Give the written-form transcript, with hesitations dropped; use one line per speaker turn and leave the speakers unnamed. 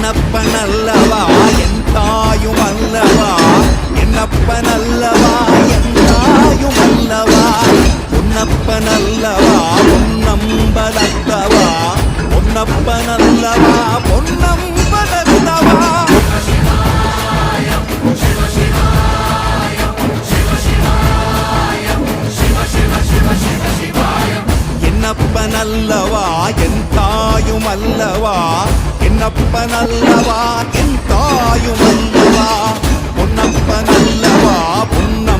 என்னப்பனல்லவா என் தாயும் அல்லவா, என்னப்பனல்லவா என் தாயும் அல்லவா, பொன்னப்பனல்லவா பொன்னம்பலத்தவா, பொன்னப்பனல்லவா பொன்னம்பலத்தவா. என்னப்பனல்லவா என் தாயும் அல்லவா, என்னப்பனல்லவா என் தாயும் அல்லவா, பொன்னப்பனல்லவா பொன்ன